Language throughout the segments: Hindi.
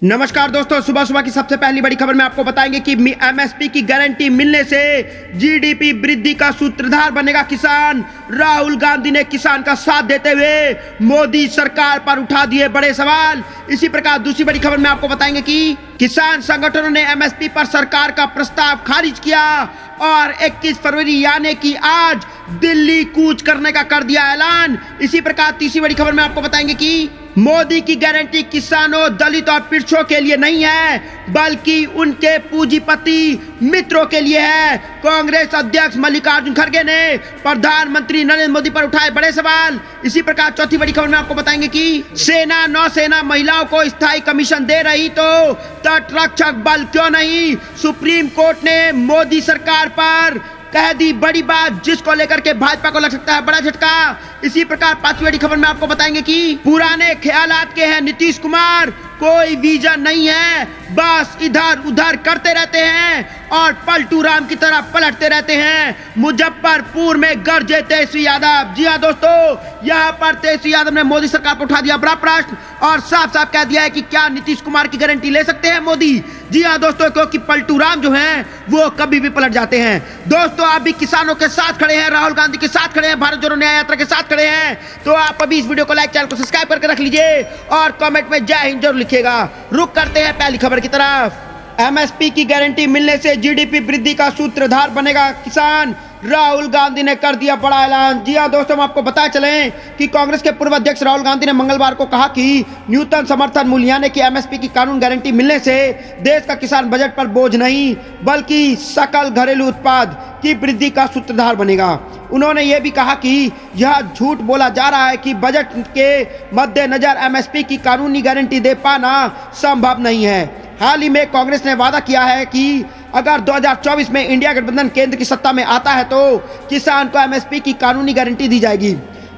नमस्कार दोस्तों, सुबह सुबह की सबसे पहली बड़ी खबर में आपको बताएंगे कि एमएसपी की गारंटी मिलने से जीडीपी वृद्धि का सूत्रधार बनेगा किसान। राहुल गांधी ने किसान का साथ देते हुए मोदी सरकार पर उठा दिए बड़े सवाल। इसी प्रकार दूसरी बड़ी खबर में आपको बताएंगे कि किसान संगठनों ने एमएसपी पर सरकार का प्रस्ताव खारिज किया और 21 फरवरी यानी कि आज दिल्ली कूच करने का कर दिया ऐलान। इसी प्रकार तीसरी बड़ी खबर में आपको बताएंगे कि मोदी की गारंटी किसानों, दलित और पिछड़ों के लिए नहीं है बल्कि उनके पूंजीपति मित्रों के लिए है। कांग्रेस अध्यक्ष मल्लिकार्जुन खड़गे ने प्रधानमंत्री नरेंद्र मोदी पर उठाए बड़े सवाल। इसी प्रकार चौथी बड़ी खबर में आपको बताएंगे कि सेना नौसेना महिलाओं को स्थायी कमीशन दे रही तो तटरक्षक बल क्यों नहीं। सुप्रीम कोर्ट ने मोदी सरकार पर कह दी बड़ी बात, जिसको लेकर के भाजपा को लग सकता है बड़ा झटका। इसी प्रकार पांचवी बड़ी खबर में आपको बताएंगे कि पुराने ख्यालात के हैं नीतीश कुमार, कोई विजन नहीं है, बस इधर उधर करते रहते हैं और पलटू राम की तरह पलटते रहते हैं। मुजफ्फरपुर में गरजे तेजस्वी यादव। जी हाँ दोस्तों, यहाँ पर तेजस्वी यादव ने मोदी सरकार पर उठा दिया बड़ा प्रश्न और साफ साफ कह दिया है कि क्या नीतीश कुमार की गारंटी ले सकते हैं मोदी। जी हाँ दोस्तों, क्योंकि पलटू राम जो हैं वो कभी भी पलट जाते हैं। दोस्तों, आप भी किसानों के साथ खड़े हैं, राहुल गांधी के साथ खड़े हैं, भारत जोड़ो न्याय यात्रा के साथ खड़े हैं, तो आप अभी इस वीडियो को लाइक, चैनल को सब्सक्राइब करके रख लीजिए और कमेंट में जय हिंद जरूर लिखिएगा। रुक करते हैं पहली खबर की तरफ। एमएसपी की गारंटी मिलने से जीडीपी वृद्धि का सूत्रधार बनेगा किसान। राहुल गांधी ने कर दिया बड़ा ऐलान। जी हां दोस्तों, हम आपको बताया चलें कि कांग्रेस के पूर्व अध्यक्ष राहुल गांधी ने मंगलवार को कहा कि न्यूनतम समर्थन मूल्य यानी कि एमएसपी की कानून गारंटी मिलने से देश का किसान बजट पर बोझ नहीं बल्कि सकल घरेलू उत्पाद की वृद्धि का सूत्रधार बनेगा। उन्होंने ये भी कहा कि यह झूठ बोला जा रहा है कि बजट के मद्देनजर एमएसपी की कानूनी गारंटी दे पाना संभव नहीं है। हाल ही में कांग्रेस ने वादा किया है कि अगर 2024 में इंडिया गठबंधन केंद्र की सत्ता में आता है तो किसान को एमएसपी की कानूनी गारंटी दी जाएगी।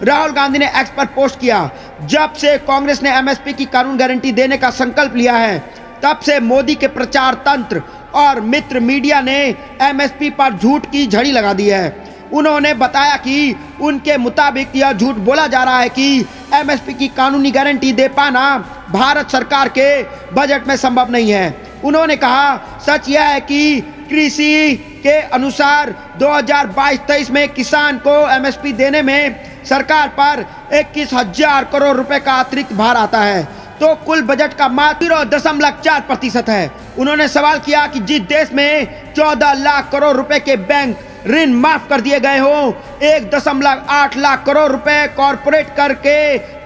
राहुल गांधी ने एक्स पर पोस्ट किया, जब से कांग्रेस ने एमएसपी की कानून गारंटी देने का संकल्प लिया है तब से मोदी के प्रचार तंत्र और मित्र मीडिया ने एमएसपी पर झूठ की झड़ी लगा दी है। उन्होंने बताया कि उनके मुताबिक यह झूठ बोला जा रहा है कि एमएसपी की कानूनी गारंटी दे पाना भारत सरकार के बजट में संभव नहीं है। उन्होंने कहा, सच यह है कि कृषि के अनुसार 2022-23 में किसान को एमएसपी देने में सरकार पर 21,000 करोड़ रुपए का अतिरिक्त भार आता है, तो कुल बजट का मात्र 0.4% है। उन्होंने सवाल किया कि जिस देश में 14 लाख करोड़ रुपए के बैंक ऋण माफ कर दिए गए हो, 1.8 लाख करोड़ रुपए कॉर्पोरेट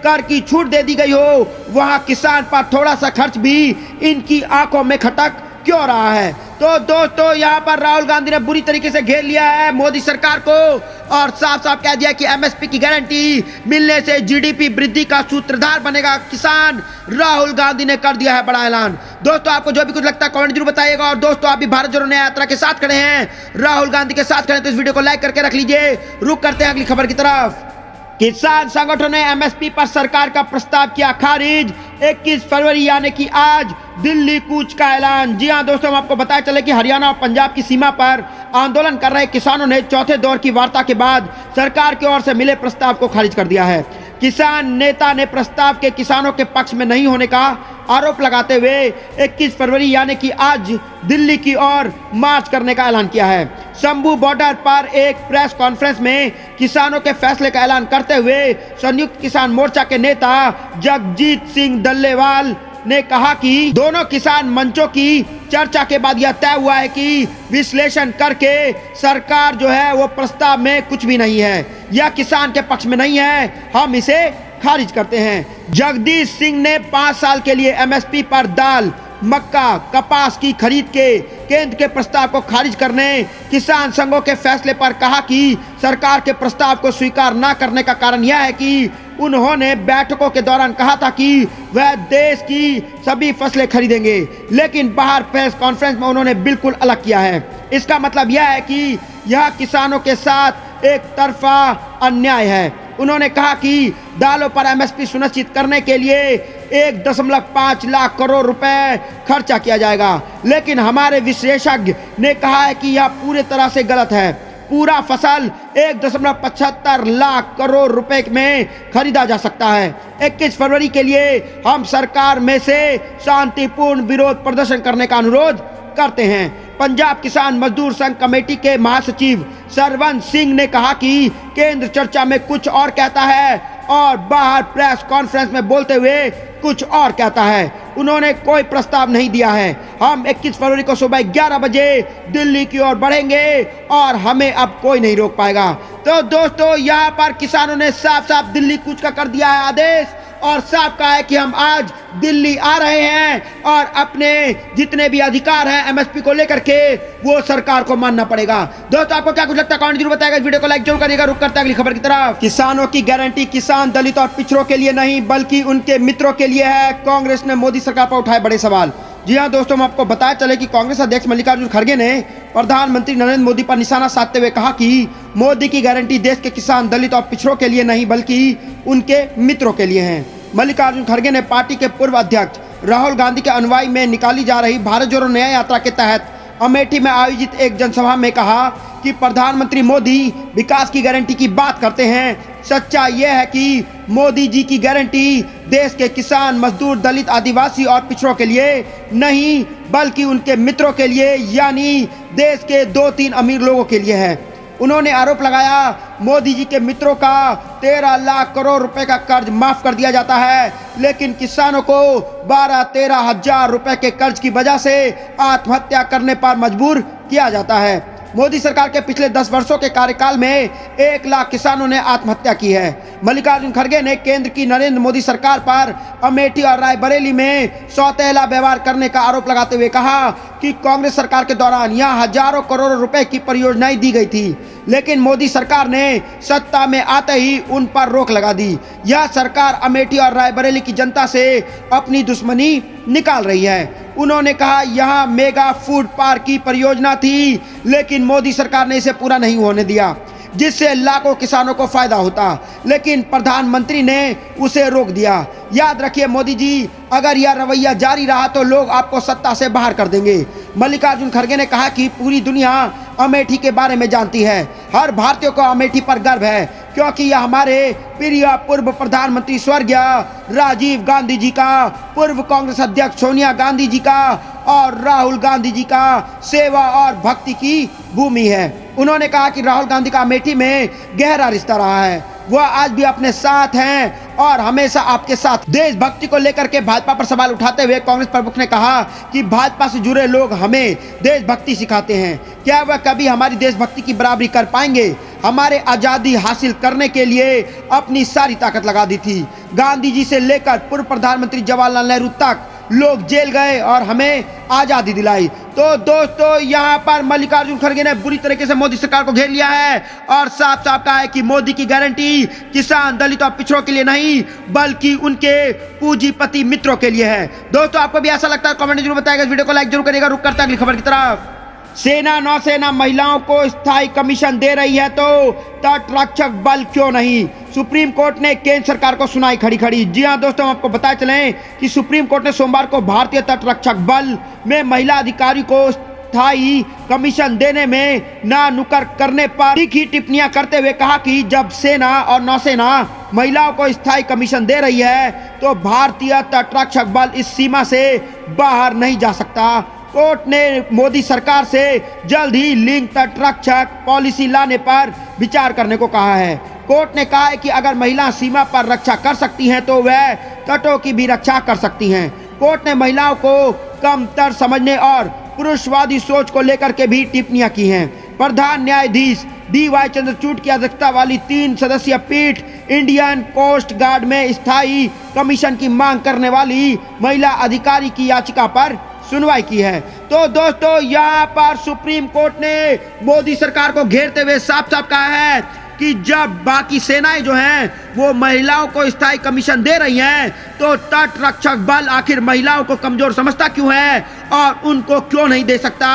कर की छूट दे दी गई हो, वहां किसान पर थोड़ा सा खर्च भी इनकी आंखों में खटक क्यों रहा है। तो दोस्तों, यहाँ पर राहुल गांधी ने बुरी तरीके से घेर लिया है मोदी सरकार को और साफ साफ कह दिया कि एमएसपी की गारंटी मिलने से जीडीपी वृद्धि का सूत्रधार बनेगा किसान। राहुल गांधी ने कर दिया है बड़ा ऐलान। दोस्तों, आपको जो भी कुछ लगता है कमेंट जरूर बताइएगा और दोस्तों, आप भी भारत जोड़ो न्याय यात्रा के साथ खड़े हैं, राहुल गांधी के साथ खड़े हैं, तो इस वीडियो को लाइक करके रख लीजिए। रुक करते हैं अगली खबर की तरफ। किसान संगठनों ने एमएसपी पर सरकार का प्रस्ताव किया खारिज। 21 फरवरी यानी कि आज दिल्ली कूच का ऐलान। जी हां दोस्तों, हम आपको बताया चले कि हरियाणा और पंजाब की सीमा पर आंदोलन कर रहे किसानों ने चौथे दौर की वार्ता के बाद सरकार की ओर से मिले प्रस्ताव को खारिज कर दिया है। किसान नेता ने प्रस्ताव के किसानों के पक्ष में नहीं होने का आरोप लगाते हुए 21 फरवरी यानी कि आज दिल्ली की ओर मार्च करने का ऐलान किया है। शंभू बॉर्डर पर एक प्रेस कॉन्फ्रेंस में किसानों के फैसले का ऐलान करते हुए संयुक्त किसान मोर्चा के नेता जगजीत सिंह डल्लेवाल ने कहा कि दोनों किसान मंचों की चर्चा के बाद यह तय हुआ है कि विश्लेषण करके सरकार जो है वो प्रस्ताव में कुछ भी नहीं है, यह किसान के पक्ष में नहीं है, हम इसे खारिज करते हैं। जगदीश सिंह ने 5 साल के लिए एमएसपी पर दाल, मक्का, कपास की खरीद के केंद्र के प्रस्ताव को खारिज करने किसान संघों के फैसले पर कहा कि सरकार के प्रस्ताव को स्वीकार न करने का कारण यह है कि उन्होंने बैठकों के दौरान कहा था कि वह देश की सभी फसलें खरीदेंगे, लेकिन बाहर प्रेस कॉन्फ्रेंस में उन्होंने बिल्कुल अलग किया है। इसका मतलब यह है कि यह किसानों के साथ एक तरफा अन्याय है। उन्होंने कहा कि दालों पर एमएसपी सुनिश्चित करने के लिए 1.5 लाख करोड़ रुपए खर्चा किया जाएगा, लेकिन हमारे विशेषज्ञ ने कहा है कि यह पूरी तरह से गलत है। पूरा फसल 1.75 लाख करोड़ रुपए में खरीदा जा सकता है। 21 फरवरी के लिए हम सरकार में से शांतिपूर्ण विरोध प्रदर्शन करने का अनुरोध करते हैं। पंजाब किसान मजदूर संघ कमेटी के महासचिव सरवंत सिंह ने कहा कि केंद्र चर्चा में कुछ और कहता है और बाहर प्रेस कॉन्फ्रेंस में बोलते हुए कुछ और कहता है। उन्होंने कोई प्रस्ताव नहीं दिया है। हम 21 फरवरी को सुबह 11 बजे दिल्ली की ओर बढ़ेंगे और हमें अब कोई नहीं रोक पाएगा। तो दोस्तों, यहाँ पर किसानों ने साफ साफ दिल्ली कूच का कर दिया है आदेश और साफ कहा है कि हम आज दिल्ली आ रहे हैं और अपने जितने भी अधिकार हैं एमएसपी को लेकर के वो सरकार को मानना पड़ेगा। दोस्तों, आपको क्या कुछ लगता है कमेंट जरूर बताएगा। इस वीडियो को लाइक जरूर करिएगा। रुक करते हैं अगली खबर की तरफ। किसानों की गारंटी किसान दलित और पिछड़ों के लिए नहीं बल्कि उनके मित्रों के लिए है। कांग्रेस ने मोदी सरकार पर उठाए बड़े सवाल। जी हाँ दोस्तों, हम आपको बताया चले कि कांग्रेस अध्यक्ष मल्लिकार्जुन खड़गे ने प्रधानमंत्री नरेंद्र मोदी पर निशाना साधते हुए कहा कि मोदी की गारंटी देश के किसान दलित और पिछड़ों के लिए नहीं बल्कि उनके मित्रों के लिए है। मल्लिकार्जुन खड़गे ने पार्टी के पूर्व अध्यक्ष राहुल गांधी के अनुयायी में निकाली जा रही भारत जोड़ो न्याय यात्रा के तहत अमेठी में आयोजित एक जनसभा में कहा कि प्रधानमंत्री मोदी विकास की गारंटी की बात करते हैं। सच्चाई यह है कि मोदी जी की गारंटी देश के किसान मजदूर दलित आदिवासी और पिछड़ों के लिए नहीं बल्कि उनके मित्रों के लिए यानी देश के 2-3 अमीर लोगों के लिए है। उन्होंने आरोप लगाया मोदी जी के मित्रों का 13 लाख करोड़ रुपए का कर्ज माफ कर दिया जाता है लेकिन किसानों को 12-13 हजार रुपए के कर्ज की वजह से आत्महत्या करने पर मजबूर किया जाता है। मोदी सरकार के पिछले 10 वर्षों के कार्यकाल में 1 लाख किसानों ने आत्महत्या की है। मल्लिकार्जुन खड़गे ने केंद्र की नरेंद्र मोदी सरकार पर अमेठी और रायबरेली में सौतेला व्यवहार करने का आरोप लगाते हुए कहा कि कांग्रेस सरकार के दौरान यहां हजारों करोड़ रुपए की परियोजनाएं दी गई थी लेकिन मोदी सरकार ने सत्ता में आते ही उन पर रोक लगा दी। यह सरकार अमेठी और रायबरेली की जनता से अपनी दुश्मनी निकाल रही है। उन्होंने कहा यहां मेगा फूड पार्क की परियोजना थी लेकिन मोदी सरकार ने इसे पूरा नहीं होने दिया जिससे लाखों किसानों को फायदा होता लेकिन प्रधानमंत्री ने उसे रोक दिया। याद रखिए मोदी जी, अगर यह रवैया जारी रहा तो लोग आपको सत्ता से बाहर कर देंगे। मल्लिकार्जुन खड़गे ने कहा कि पूरी दुनिया अमेठी के बारे में जानती है। हर भारतीय को अमेठी पर गर्व है क्योंकि यह हमारे प्रिय पूर्व प्रधानमंत्री स्वर्गीय राजीव गांधी जी का, पूर्व कांग्रेस अध्यक्ष सोनिया गांधी जी का और राहुल गांधी जी का सेवा और भक्ति की भूमि है। उन्होंने कहा कि राहुल गांधी का अमेठी में गहरा रिश्ता रहा है। वह आज भी अपने साथ हैं और हमेशा आपके साथ। देशभक्ति को लेकर के भाजपा पर सवाल उठाते हुए कांग्रेस प्रमुख ने कहा कि भाजपा से जुड़े लोग हमें देशभक्ति सिखाते हैं। क्या वह कभी हमारी देशभक्ति की बराबरी कर पाएंगे? हमारे आज़ादी हासिल करने के लिए अपनी सारी ताकत लगा दी थी। गांधी जी से लेकर पूर्व प्रधानमंत्री जवाहरलाल नेहरू तक लोग जेल गए और हमें आज़ादी दिलाई। तो दोस्तों, यहाँ पर मल्लिकार्जुन खड़गे ने बुरी तरीके से मोदी सरकार को घेर लिया है और साफ साफ कहा है कि मोदी की गारंटी किसान दलित और पिछड़ों के लिए नहीं बल्कि उनके पूंजीपति मित्रों के लिए है। दोस्तों, आपको भी ऐसा लगता है कमेंट जरूर बताएगा। इस वीडियो को लाइक जरूर करिएगा। रुक करते हैं अगली खबर की तरफ। सेना नौसेना महिलाओं को स्थायी कमीशन दे रही है तो तट रक्षक बल क्यों नहीं? सुप्रीम कोर्ट ने केंद्र सरकार को सुनाई खड़ी खड़ी। जी हां दोस्तों, हम आपको बताया चलें कि सुप्रीम कोर्ट ने सोमवार को भारतीय तट रक्षक बल में महिला अधिकारी को स्थायी कमीशन देने में ना नुकर करने पर तीखी टिप्पणियां करते हुए कहा कि जब सेना और नौसेना महिलाओं को स्थायी कमीशन दे रही है तो भारतीय तट रक्षक बल इस सीमा से बाहर नहीं जा सकता। कोर्ट ने मोदी सरकार से जल्द ही लिंग तट रक्षक पॉलिसी लाने पर विचार करने को कहा है। कोर्ट ने कहा है कि अगर महिला सीमा पर रक्षा कर सकती हैं तो वह तटों की भी रक्षा कर सकती हैं। कोर्ट ने महिलाओं को कमतर समझने और पुरुषवादी सोच को लेकर के भी टिप्पणियां की हैं। प्रधान न्यायाधीश DY चंद्रचूड़ की अध्यक्षता वाली 3 सदस्यीय पीठ इंडियन कोस्ट गार्ड में स्थायी कमीशन की मांग करने वाली महिला अधिकारी की याचिका पर सुनवाई की है। तो दोस्तों, यहाँ पर सुप्रीम कोर्ट ने मोदी सरकार को घेरते हुए साफ साफ कहा है कि जब बाकी सेनाएं जो हैं वो महिलाओं को स्थायी कमीशन दे रही हैं तो तट रक्षक बल आखिर महिलाओं को कमजोर समझता क्यों है और उनको क्यों नहीं दे सकता?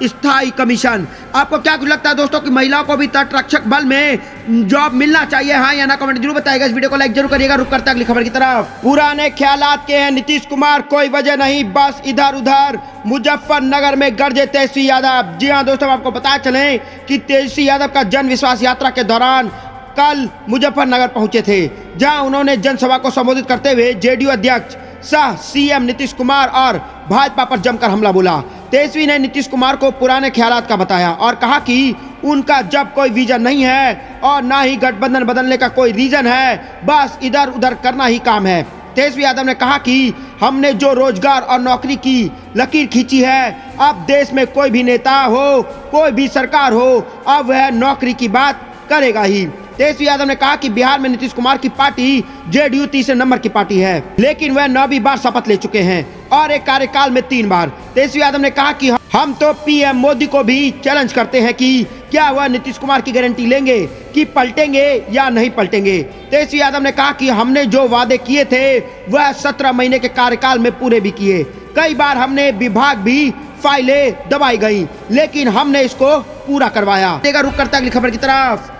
स्थायी कमीशन। आपको क्या कुछ लगता है दोस्तों कि महिलाओं को भी तटरक्षक बल में जॉब मिलना चाहिए, हाँ या ना? कमेंट जरूर बताइएगा। इस वीडियो को लाइक जरूर करिएगा। रुक करते अगली खबर की तरफ। पुराने ख्यालात के हैं नीतीश कुमार, कोई वजह नहीं, बस इधर उधर। मुजफ्फरनगर में गरजे तेजस्वी यादव। जी हाँ दोस्तों, आपको पता चले कि तेजस्वी यादव का जन विश्वास यात्रा के दौरान कल मुजफ्फरनगर पहुंचे थे, जहां उन्होंने जनसभा को संबोधित करते हुए जेडीयू अध्यक्ष सह सीएम नीतीश कुमार और भाजपा पर जमकर हमला बोला। तेजस्वी ने नीतीश कुमार को पुराने ख्यालात का बताया और कहा कि उनका जब कोई विजन नहीं है और ना ही गठबंधन बदलने का कोई रीजन है, बस इधर उधर करना ही काम है। तेजस्वी यादव ने कहा कि हमने जो रोजगार और नौकरी की लकीर खींची है, अब देश में कोई भी नेता हो, कोई भी सरकार हो, अब वह नौकरी की बात करेगा ही। तेजस्वी यादव ने कहा कि बिहार में नीतीश कुमार की पार्टी जेडीयू तीसरे नंबर की पार्टी है, लेकिन वह 9वीं बार शपथ ले चुके हैं और एक कार्यकाल में 3 बार। तेजस्वी यादव ने कहा कि हम तो पीएम मोदी को भी चैलेंज करते हैं कि क्या वह नीतीश कुमार की गारंटी लेंगे कि पलटेंगे या नहीं पलटेंगे। तेजस्वी यादव ने कहा कि हमने जो वादे किए थे वह 17 महीने के कार्यकाल में पूरे भी किए। कई बार हमने विभाग भी फाइलें दबाई गई, लेकिन हमने इसको पूरा करवाया। रुक करते अगली खबर की तरफ।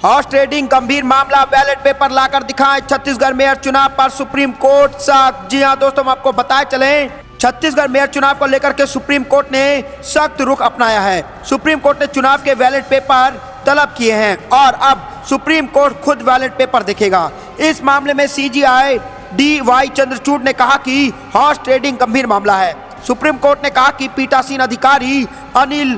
हॉर्स ट्रेडिंग गंभीर मामला, बैलेट पेपर लाकर दिखाएं, छत्तीसगढ़ मेयर चुनाव पर सुप्रीम कोर्ट सख्त। जी हां दोस्तों, हम आपको बताए चले, छत्तीसगढ़ मेयर चुनाव को लेकर के सुप्रीम कोर्ट ने सख्त रुख अपनाया है। सुप्रीम कोर्ट ने चुनाव के बैलेट पेपर तलब किए हैं और अब सुप्रीम कोर्ट खुद बैलेट पेपर देखेगा। इस मामले में सीजीआई DY चंद्रचूड़ ने कहा कि हॉर्स ट्रेडिंग गंभीर मामला है। सुप्रीम कोर्ट ने कहा कि पीठासीन अधिकारी अनिल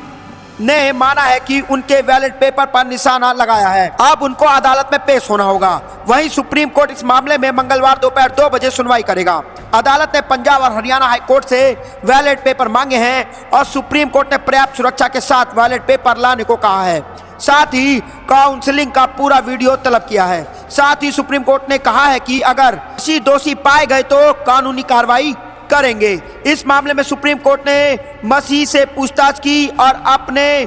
ने माना है कि उनके बैलेट पेपर पर निशाना लगाया है, अब उनको अदालत में पेश होना होगा। वहीं सुप्रीम कोर्ट इस मामले में मंगलवार दोपहर 2 बजे सुनवाई करेगा। अदालत ने पंजाब और हरियाणा हाई कोर्ट से बैलेट पेपर मांगे हैं और सुप्रीम कोर्ट ने पर्याप्त सुरक्षा के साथ बैलेट पेपर लाने को कहा है। साथ ही काउंसलिंग का पूरा वीडियो तलब किया है। साथ ही सुप्रीम कोर्ट ने कहा है कि अगर दोषी पाए गए तो कानूनी कार्रवाई करेंगे। इस मामले में सुप्रीम कोर्ट ने मसीह से पूछताछ की और अपने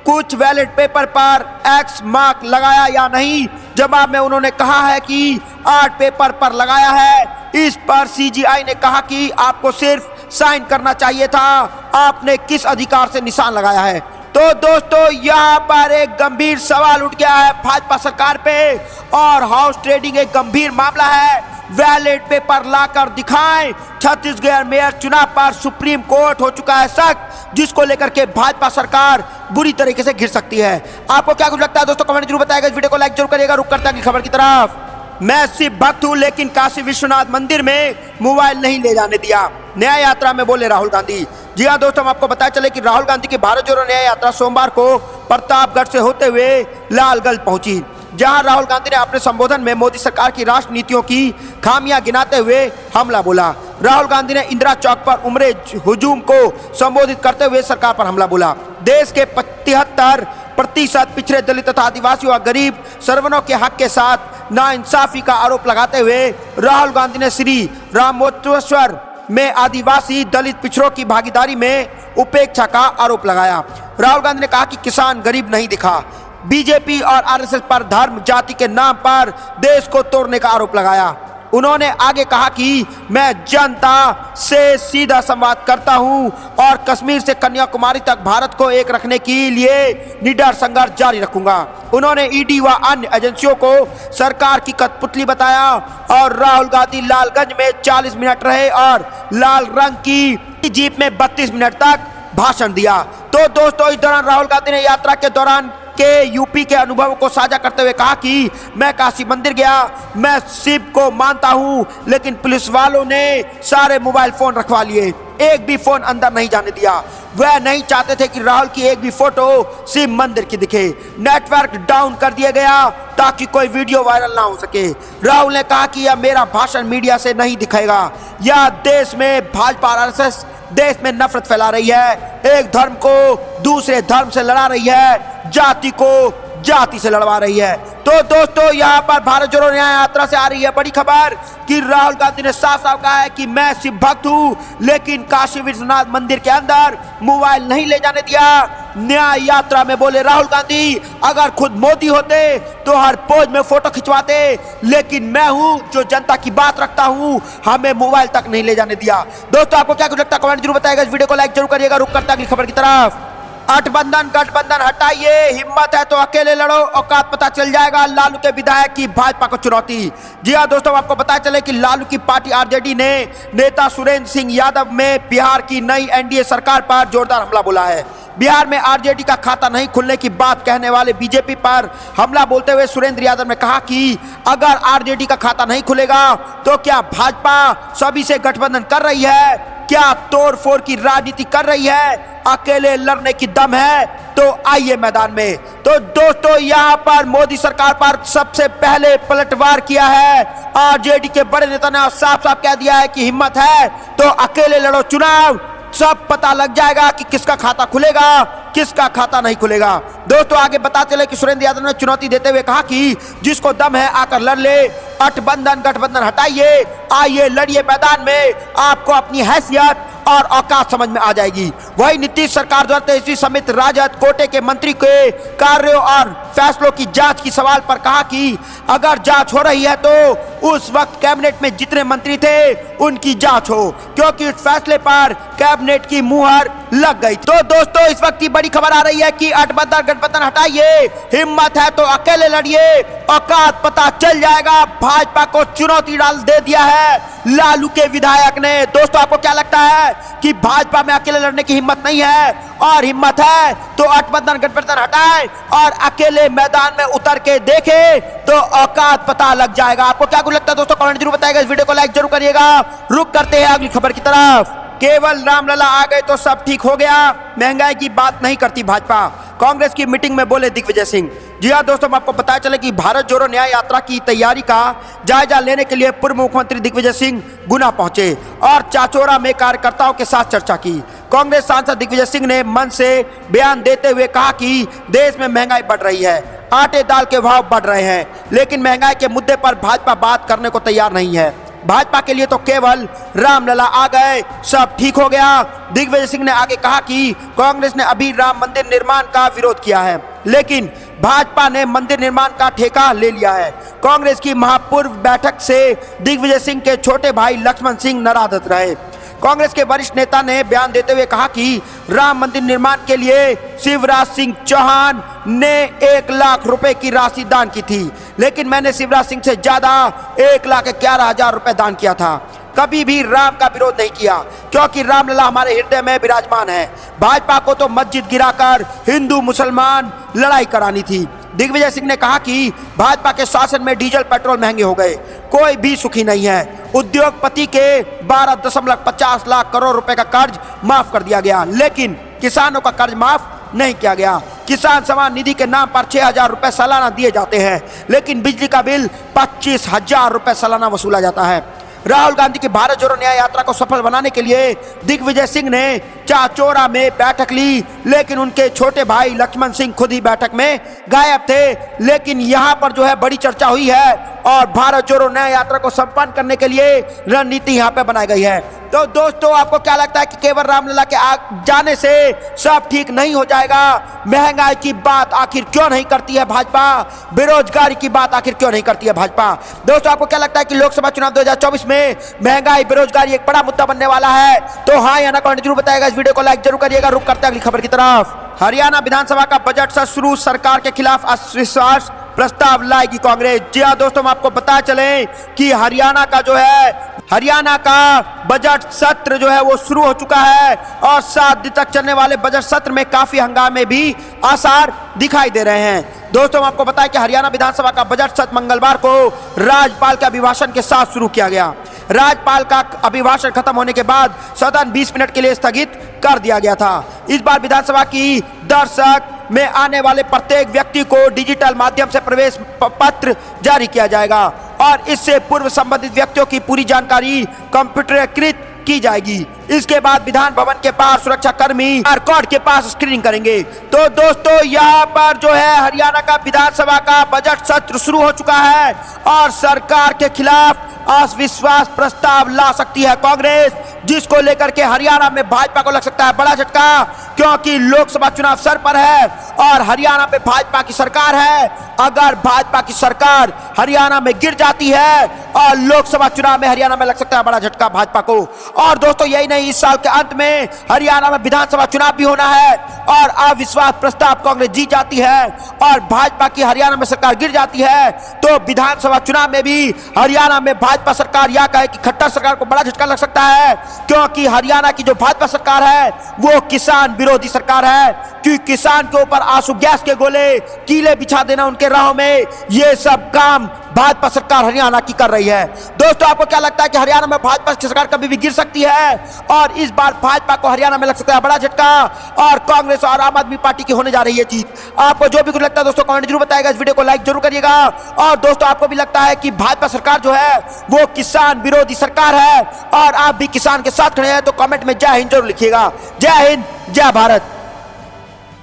कुछ बैलेट पेपर पर एक्स मार्क लगाया या नहीं। जवाब में उन्होंने कहा है कि 8 पेपर पर लगाया है। इस पर सीजीआई ने कहा कि आपको सिर्फ साइन करना चाहिए था, आपने किस अधिकार से निशान लगाया है। तो दोस्तों, यहाँ पर एक गंभीर सवाल उठ गया है भाजपा सरकार पे और हाउस ट्रेडिंग एक गंभीर मामला है। बैलेट पेपर लाकर दिखाएं, छत्तीसगढ़ मेयर चुनाव पर सुप्रीम कोर्ट हो चुका है सख्त, जिसको लेकर के भाजपा सरकार बुरी तरीके से घिर सकती है। आपको क्या कुछ लगता है दोस्तों, कमेंट जरूर बताइएगा। इस वीडियो को लाइक जरूर करिएगा। रुक करते हैं अगली खबर की तरफ। मैं शिव भक्त हूं, लेकिन काशी विश्वनाथ मंदिर में मोबाइल नहीं ले जाने दिया, न्याय यात्रा में बोले राहुल गांधी। जी हाँ दोस्तों, हम आपको बताया चले कि राहुल गांधी की भारत जोड़ो न्याय यात्रा सोमवार को प्रतापगढ़ से होते हुए लालगंज पहुंची, जहां राहुल गांधी ने अपने संबोधन में मोदी सरकार की राष्ट्र नीतियों की खामियां गिनाते हुए हमला बोला। राहुल गांधी ने इंदिरा चौक पर उमरे हुजूम को संबोधित करते हुए सरकार पर हमला बोला। देश के 75% पिछड़े दलित तथा आदिवासियों और गरीब सर्वनों के हक के साथ नाइंसाफी का आरोप लगाते हुए राहुल गांधी ने श्री रामोत्सव में आदिवासी दलित पिछड़ों की भागीदारी में उपेक्षा का आरोप लगाया। राहुल गांधी ने कहा कि किसान गरीब नहीं दिखा। बीजेपी और आरएसएस पर धर्म जाति के नाम पर देश को तोड़ने का आरोप लगाया। उन्होंने आगे कहा कि मैं जनता से सीधा संवाद करता हूं और कश्मीर से कन्याकुमारी तक भारत को एक रखने के लिए निडर संघर्ष जारी रखूंगा। उन्होंने ईडी व अन्य एजेंसियों को सरकार की कठपुतली बताया और राहुल गांधी लालगंज में 40 मिनट रहे और लाल रंग की जीप में 32 मिनट तक भाषण दिया। तो दोस्तों, इस दौरान राहुल गांधी ने यात्रा के दौरान के यूपी के अनुभव को साझा करते हुए कहा कि मैं काशी मंदिर गया, मैं शिव को मानता हूं, लेकिन पुलिस वालों ने सारे मोबाइल फोन रखवा लिए, एक भी फोन अंदर नहीं जाने दिया। वह नहीं चाहते थे कि राहुल की एक भी फोटो शिव मंदिर की दिखे। नेटवर्क डाउन कर दिया गया ताकि कोई वीडियो वायरल ना हो सके। राहुल ने कहा कि यह मेरा भाषण मीडिया से नहीं दिखेगा। यह देश में भाजपा और आरएसएस देश में नफरत फैला रही है, एक धर्म को दूसरे धर्म से लड़ा रही है, जाति को जाति से लड़वा रही है। तो दोस्तों, यहाँ पर भारत जोड़ो न्याय यात्रा से आ रही है बड़ी खबर कि राहुल गांधी ने साफ साफ कहा है कि मैं शिव भक्त हूँ, लेकिन काशी विश्वनाथ मंदिर के अंदर मोबाइल नहीं ले जाने दिया। न्याय यात्रा में बोले राहुल गांधी, अगर खुद मोदी होते तो हर पोज में फोटो खिंचवाते, लेकिन मैं हूँ जो जनता की बात रखता हूँ, हमें मोबाइल तक नहीं ले जाने दिया। दोस्तों, आपको क्या कुछ लगता है कमेंट जरूर बताइएगा। इस वीडियो को लाइक जरूर करिएगा। रुक करते अगली खबर की तरफ। गठबंधन हटाइए, हिम्मत है तो अकेले लड़ो, औकात पता चल जाएगा। लालू के विधायक की भाजपा को चुनौती। जी हां दोस्तों, आपको पता चले कि लालू की पार्टी आरजेडी ने नेता सुरेंद्र सिंह यादव में बिहार की नई एनडीए सरकार पर जोरदार हमला बोला है। बिहार में आरजेडी का खाता नहीं खुलने की बात कहने वाले बीजेपी पर हमला बोलते हुए सुरेंद्र यादव ने कहा कि अगर आरजेडी का खाता नहीं खुलेगा तो क्या भाजपा सभी से गठबंधन कर रही है, क्या तोड़फोड़ की राजनीति कर रही है, अकेले लड़ने की दम है तो आइए मैदान में। तो दोस्तों, यहां पर मोदी सरकार पर सबसे पहले पलटवार किया है आरजेडी के बड़े नेता ने, साफ साफ कह दिया है कि हिम्मत है तो अकेले लड़ो चुनाव, सब पता लग जाएगा कि किसका खाता खुलेगा किसका खाता नहीं खुलेगा। दोस्तों, आगे बता चले कि सुरेंद्र यादव ने चुनौती देते हुए कहा कि जिसको दम है आकर लड़ ले, गठबंधन हटाइए, आइए लड़िए मैदान में, आपको अपनी हैसियत और औकात समझ में आ जाएगी। वही नीतीश सरकार द्वारा तेजस्वी समेत राजद कोटे के मंत्री के कार्यों और फैसलों की जांच की सवाल पर कहा कि अगर जांच हो रही है तो उस वक्त कैबिनेट में जितने मंत्री थे उनकी जांच हो, क्योंकि उस फैसले पर कैबिनेट की मुहर लग गई। तो दोस्तों, इस वक्त की बड़ी खबर आ रही है कि गठबंधन हटाइए, हिम्मत है तो अकेले लड़िए, औकात पता चल जाएगा। भाजपा को चुनौती डाल दे दिया है लालू के विधायक ने। दोस्तों, आपको क्या लगता है कि भाजपा में अकेले लड़ने की हिम्मत नहीं है, और हिम्मत है तो गठबंधन हटाए और अकेले मैदान में उतर के देखे तो औकात पता लग जाएगा। आपको क्या कुछ लगता है दोस्तों, कमेंट जरूर बताइएगा। इस वीडियो को लाइक जरूर करिएगा। रुक करते हैं अगली खबर की तरफ। केवल रामलला आ गए तो सब ठीक हो गया, महंगाई की बात नहीं करती भाजपा, कांग्रेस की मीटिंग में बोले दिग्विजय सिंह। जी हाँ दोस्तों, मैं आपको बताया चले कि भारत जोड़ो न्याय यात्रा की तैयारी का जायजा लेने के लिए पूर्व मुख्यमंत्री दिग्विजय सिंह गुना पहुंचे और चाचोरा में कार्यकर्ताओं के साथ चर्चा की। कांग्रेस सांसद दिग्विजय सिंह ने मंच से बयान देते हुए कहा कि देश में महंगाई बढ़ रही है, आटे दाल के भाव बढ़ रहे हैं, लेकिन महंगाई के मुद्दे पर भाजपा बात करने को तैयार नहीं है। भाजपा के लिए तो केवल रामलला आ गए सब ठीक हो गया। दिग्विजय सिंह ने आगे कहा कि कांग्रेस ने अभी राम मंदिर निर्माण का विरोध किया है, लेकिन भाजपा ने मंदिर निर्माण का ठेका ले लिया है। कांग्रेस की महापूर्व बैठक से दिग्विजय सिंह के छोटे भाई लक्ष्मण सिंह नाराज रहे। कांग्रेस के वरिष्ठ नेता ने बयान देते हुए कहा कि राम मंदिर निर्माण के लिए शिवराज सिंह चौहान ने 1 लाख रुपए की राशि दान की थी, लेकिन मैंने शिवराज सिंह से ज्यादा 1,11,000 रुपए दान किया था। कभी भी राम का विरोध नहीं किया, क्योंकि रामलला हमारे हृदय में विराजमान है। भाजपा को तो मस्जिद गिराकर हिंदू मुसलमान लड़ाई करानी थी। दिग्विजय सिंह ने कहा कि भाजपा के शासन में डीजल पेट्रोल महंगे हो गए, कोई भी सुखी नहीं है। उद्योगपति के 12.50 लाख करोड़ रुपए का कर्ज माफ कर दिया गया, लेकिन किसानों का कर्ज माफ नहीं किया गया। किसान सम्मान निधि के नाम पर 6,000 रुपए सालाना दिए जाते हैं, लेकिन बिजली का बिल 25,000 रुपए सालाना वसूला जाता है। राहुल गांधी की भारत जोड़ो न्याय यात्रा को सफल बनाने के लिए दिग्विजय सिंह ने चाचोरा में बैठक ली, लेकिन उनके छोटे भाई लक्ष्मण सिंह खुद ही बैठक में गायब थे। लेकिन यहाँ पर जो है बड़ी चर्चा हुई है और भारत जोड़ो न्याय यात्रा को संपन्न करने के लिए रणनीति यहाँ पे बनाई गई है। तो दोस्तों, आपको क्या लगता है कि केवल रामलला के जाने से सब ठीक नहीं हो जाएगा? महंगाई की बात आखिर क्यों नहीं करती है भाजपा? बेरोजगारी की बात आखिर क्यों नहीं करती है भाजपा? दोस्तों, आपको क्या लगता है कि लोकसभा चुनाव 2024 में महंगाई बेरोजगारी एक बड़ा मुद्दा बनने वाला है? तो हाँ या ना कमेंट जरूर बताएगा। इस वीडियो को लाइक जरूर करिएगा। रुक करते हैं अगली खबर की तरफ। हरियाणा विधानसभा का बजट सत्र शुरू, सरकार के खिलाफ अविश्वास प्रस्ताव लाएगी कांग्रेस। जी हाँ दोस्तों, हम आपको बता चले कि हरियाणा का बजट सत्र जो है वो शुरू हो चुका है और 7 दिन तक चलने वाले बजट सत्र में काफी हंगामे भी आसार दिखाई दे रहे हैं। दोस्तों, हम आपको बताएं कि हरियाणा विधानसभा का बजट सत्र मंगलवार को राज्यपाल के अभिभाषण के साथ शुरू किया गया। राज्यपाल का अभिभाषण खत्म होने के बाद सदन 20 मिनट के लिए स्थगित कर दिया गया था। इस बार विधानसभा की दर्शक में आने वाले प्रत्येक व्यक्ति को डिजिटल माध्यम से प्रवेश पत्र जारी किया जाएगा और इससे पूर्व संबंधित व्यक्तियों की पूरी जानकारी कंप्यूटरीकृत की जाएगी। इसके बाद विधान भवन के पास सुरक्षा कर्मी रिकॉर्ड के पास स्क्रीनिंग करेंगे। तो दोस्तों, यहाँ पर जो है हरियाणा का विधानसभा का बजट सत्र शुरू हो चुका है और सरकार के खिलाफ अविश्वास प्रस्ताव ला सकती है कांग्रेस, जिसको लेकर के हरियाणा में भाजपा को लग सकता है बड़ा झटका, क्योंकि लोकसभा चुनाव सर पर है और हरियाणा में भाजपा की सरकार है। अगर भाजपा की सरकार हरियाणा में गिर जाती है और लोकसभा चुनाव में हरियाणा में लग सकता है बड़ा झटका भाजपा को। और दोस्तों यही नहीं, इस साल के अंत में हरियाणा में विधानसभा चुनाव भी होना है और अविश्वास प्रस्ताव कांग्रेस जीत जाती है और भाजपा की हरियाणा में सरकार गिर जाती है, तो विधानसभा चुनाव में भी हरियाणा में भाजपा सरकार या कहे कि खट्टर सरकार को बड़ा झटका लग सकता है, क्योंकि हरियाणा की जो भाजपा सरकार है वो किसान विरोधी सरकार है। क्योंकि किसान के ऊपर आंसू गैस के गोले, कीले बिछा देना उनके राहों में, ये सब काम भाजपा सरकार हरियाणा की कर रही है। दोस्तों आपको क्या लगता है कि हरियाणा में भाजपा की सरकार कभी भी गिर सकती है और इस बार भाजपा को हरियाणा में लग सकता है बड़ा झटका और कांग्रेस और आम आदमी पार्टी की होने जा रही है जीत? आपको जो भी कुछ लगता है दोस्तों कमेंट जरूर बताइएगा, इस वीडियो को लाइक जरूर करिएगा। और दोस्तों आपको भी लगता है कि भाजपा सरकार जो है वो किसान विरोधी सरकार है और आप भी किसान के साथ खड़े हैं तो कमेंट में जय हिंद जरूर लिखिएगा। जय हिंद, जय भारत।